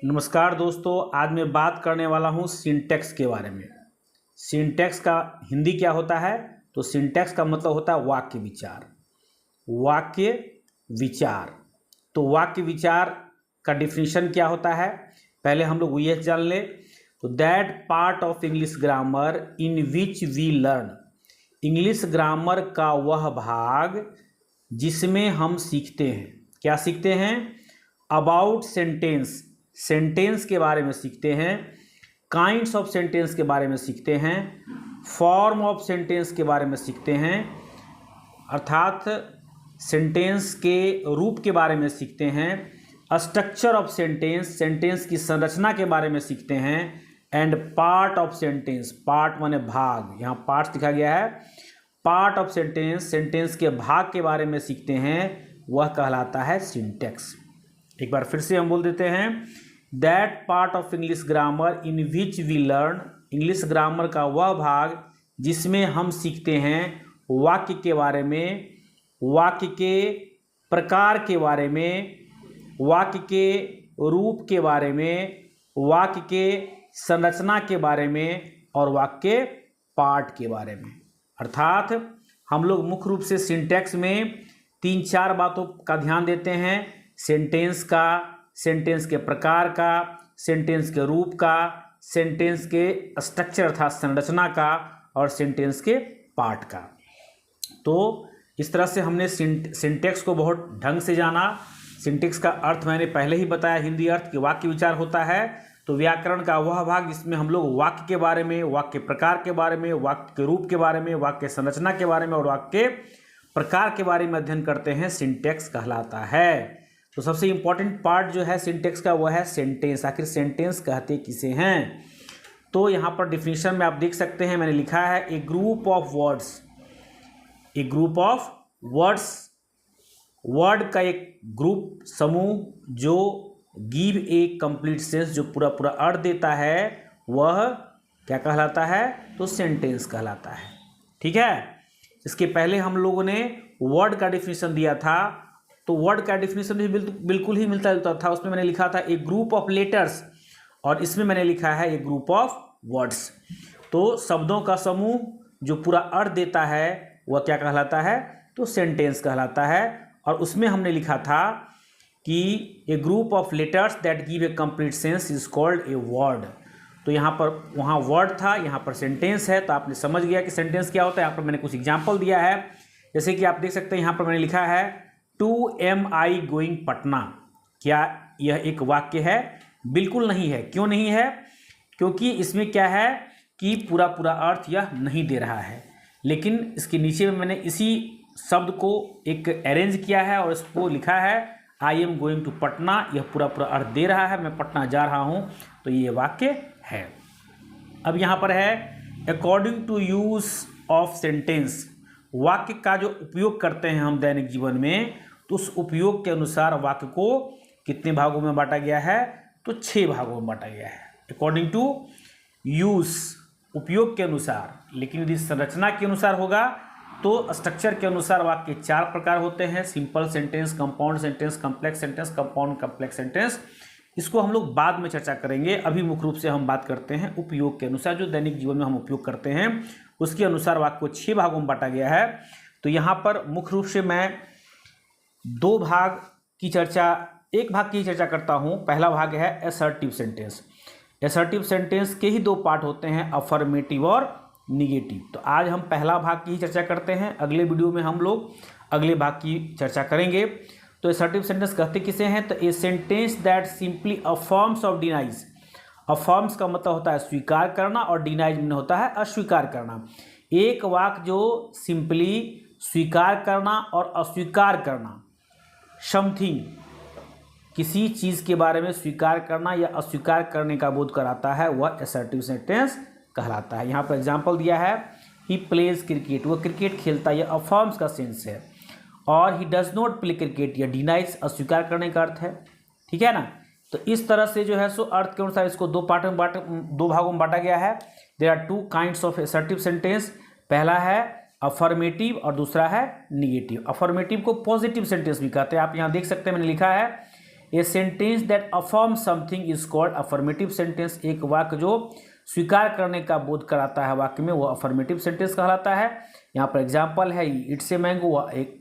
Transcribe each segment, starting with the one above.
नमस्कार दोस्तों, आज मैं बात करने वाला हूँ सिंटैक्स के बारे में। सिंटैक्स का हिंदी क्या होता है? तो सिंटैक्स का मतलब होता है वाक्य विचार। वाक्य विचार, तो वाक्य विचार का डिफिनीशन क्या होता है, पहले हम लोग ये जान ले। तो that part of English grammar in which we learn, English grammar का वह भाग जिसमें हम सीखते हैं। क्या सीखते हैं? अबाउट सेंटेंस, सेंटेंस के बारे में सीखते हैं। काइंड्स ऑफ सेंटेंस के बारे में सीखते हैं। फॉर्म ऑफ सेंटेंस के बारे में सीखते हैं, अर्थात सेंटेंस के रूप के बारे में सीखते हैं। स्ट्रक्चर ऑफ सेंटेंस, सेंटेंस की संरचना के बारे में सीखते हैं। And part of sentence, part माने भाग, यहाँ पार्ट्स लिखा गया है। पार्ट ऑफ सेंटेंस, सेंटेंस के भाग के बारे में सीखते हैं, वह कहलाता है सिंटैक्स। एक बार फिर से हम बोल देते हैं, that part of English grammar in which we learn, English grammar का वह भाग जिसमें हम सीखते हैं वाक्य के बारे में, वाक्य के प्रकार के बारे में, वाक्य के रूप के बारे में, वाक्य के संरचना के बारे में और वाक्य पार्ट के बारे में। अर्थात हम लोग मुख्य रूप से सिंटैक्स में 3-4 बातों का ध्यान देते हैं। सेंटेंस का, सेंटेंस के प्रकार का, सेंटेंस के रूप का, सेंटेंस के स्ट्रक्चर अर्थात संरचना का और सेंटेंस के पार्ट का। तो इस तरह से हमने सिंटैक्स को बहुत ढंग से जाना। सिंटैक्स का अर्थ मैंने पहले ही बताया, हिंदी अर्थ कि वाक्य विचार होता है। तो व्याकरण का वह भाग जिसमें हम लोग वाक्य के बारे में, वाक्य प्रकार के बारे में, वाक्य के रूप के बारे में, वाक्य संरचना के बारे में और वाक्य प्रकार के बारे में अध्ययन करते हैं, सिंटैक्स कहलाता है। तो सबसे इंपॉर्टेंट पार्ट जो है सिंटैक्स का वह है सेंटेंस। आखिर सेंटेंस कहते किसे हैं? तो यहाँ पर डिफिनीशन में आप देख सकते हैं, मैंने लिखा है a group of words, a group of words, word का एक ग्रुप, समूह जो गिव ए कंप्लीट सेंस, जो पूरा पूरा अर्थ देता है, वह क्या कहलाता है? तो सेंटेंस कहलाता है। ठीक है, इसके पहले हम लोगों ने वर्ड का डिफिनीशन दिया था, तो वर्ड का डिफिनीशन भी बिल्कुल ही मिलता जुलता था। उसमें मैंने लिखा था ए ग्रुप ऑफ लेटर्स और इसमें मैंने लिखा है ए ग्रुप ऑफ वर्ड्स। तो शब्दों का समूह जो पूरा अर्थ देता है वह क्या कहलाता है? तो सेंटेंस कहलाता है। और उसमें हमने लिखा था कि a group of letters that give a complete sense is called a word. तो यहाँ पर, वहाँ वर्ड था, यहाँ पर सेंटेंस है। तो आपने समझ गया कि सेंटेंस क्या होता है। यहाँ पर मैंने कुछ एग्जाम्पल दिया है, जैसे कि आप देख सकते हैं यहाँ पर मैंने लिखा है to am I going Patna. क्या यह एक वाक्य है? बिल्कुल नहीं है। क्यों नहीं है? क्योंकि इसमें क्या है कि पूरा पूरा अर्थ यह नहीं दे रहा है, लेकिन इसके नीचे में मैंने इसी शब्द को एक अरेंज किया है और इसको लिखा है I am going to Patna. यह पूरा पूरा अर्थ दे रहा है, मैं पटना जा रहा हूँ, तो ये वाक्य है। अब यहाँ पर है according to use of sentence, वाक्य का जो उपयोग करते हैं हम दैनिक जीवन में, तो उस उपयोग के अनुसार वाक्य को कितने भागों में बांटा गया है? तो 6 भागों में बांटा गया है। अकॉर्डिंग टू यूज, उपयोग के अनुसार। लेकिन यदि संरचना के अनुसार होगा तो स्ट्रक्चर के अनुसार वाक्य 4 प्रकार होते हैं, simple sentence, compound sentence, complex sentence, compound complex sentence. इसको हम लोग बाद में चर्चा करेंगे। अभी मुख्य रूप से हम बात करते हैं उपयोग के अनुसार, जो दैनिक जीवन में हम उपयोग करते हैं उसके अनुसार वाक्य को 6 भागों में बांटा गया है। तो यहाँ पर मुख्य रूप से मैं 2 भाग की चर्चा, एक भाग की चर्चा करता हूँ। पहला भाग है असर्टिव सेंटेंस। असर्टिव सेंटेंस के ही 2 पार्ट होते हैं, अफर्मेटिव और निगेटिव। तो आज हम पहला भाग की ही चर्चा करते हैं, अगले वीडियो में हम लोग अगले भाग की चर्चा करेंगे। तो असर्टिव सेंटेंस कहते किसे हैं? तो a sentence that simply affirms और डिनाइज। अफर्म्स का मतलब होता है स्वीकार करना और डिनाइज में होता है अस्वीकार करना। एक वाक्य जो सिंपली स्वीकार करना और अस्वीकार करना, समथिंग, किसी चीज़ के बारे में स्वीकार करना या अस्वीकार करने का बोध कराता है, वह असर्टिव सेंटेंस कहलाता है। यहाँ पर एग्जाम्पल दिया है ही प्लेज क्रिकेट, वह क्रिकेट खेलता है, यह अफर्म्स का सेंस है। और he does not play cricket, यह डिनाइज, अस्वीकार करने का अर्थ है। ठीक है ना? तो इस तरह से जो है सो अर्थ के अनुसार इसको 2 भागों में बांटा गया है। There are 2 kinds of assertive sentence. पहला है अफर्मेटिव और दूसरा है निगेटिव। अफर्मेटिव को पॉजिटिव सेंटेंस भी कहते हैं। आप यहाँ देख सकते हैं मैंने लिखा है a sentence that affirm something is called affirmative sentence. एक वाक्य जो स्वीकार करने का बोध कराता है वाक्य में, वो अफर्मेटिव सेंटेंस कहलाता है। यहाँ पर एग्जाम्पल है, इट्स ए मैंगो,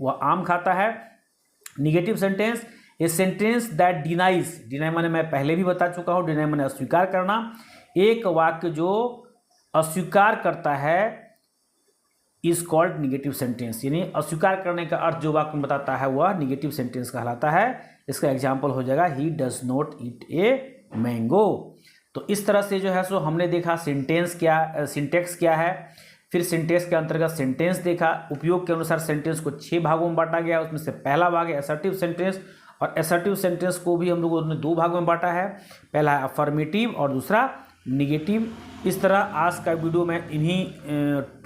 वह आम खाता है। Negative sentence, a sentence that denies, deny माने मैं पहले भी बता चुका हूँ, डिनाई माने अस्वीकार करना। एक वाक्य जो अस्वीकार करता है इज कॉल्ड निगेटिव सेंटेंस, यानी अस्वीकार करने का अर्थ जो वाक्य में बताता है वह निगेटिव सेंटेंस कहलाता है। इसका एग्जाम्पल हो जाएगा he does not eat a mango. तो इस तरह से जो है सो हमने देखा सिंटेक्स क्या है, फिर सिंटेक्स के अंतर्गत सेंटेंस देखा। उपयोग के अनुसार सेंटेंस को 6 भागों में बांटा गया, उसमें से पहला भाग है असर्टिव सेंटेंस, और असर्टिव सेंटेंस को भी हम लोगों ने 2 भागों में बांटा है, पहला है अफर्मेटिव और दूसरा निगेटिव। इस तरह आज का वीडियो मैं इन्हीं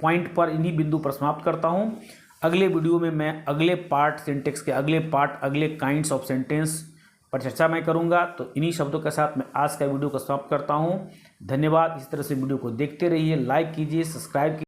पॉइंट पर, इन्हीं बिंदु पर समाप्त करता हूँ। अगले वीडियो में मैं अगले पार्ट, सिंटेक्स के अगले पार्ट, अगले काइंड्स ऑफ सेंटेंस पर चर्चा मैं करूंगा। तो इन्हीं शब्दों के साथ मैं आज का वीडियो को समाप्त करता हूं। धन्यवाद। इस तरह से वीडियो को देखते रहिए, लाइक कीजिए, सब्सक्राइब कीजिए।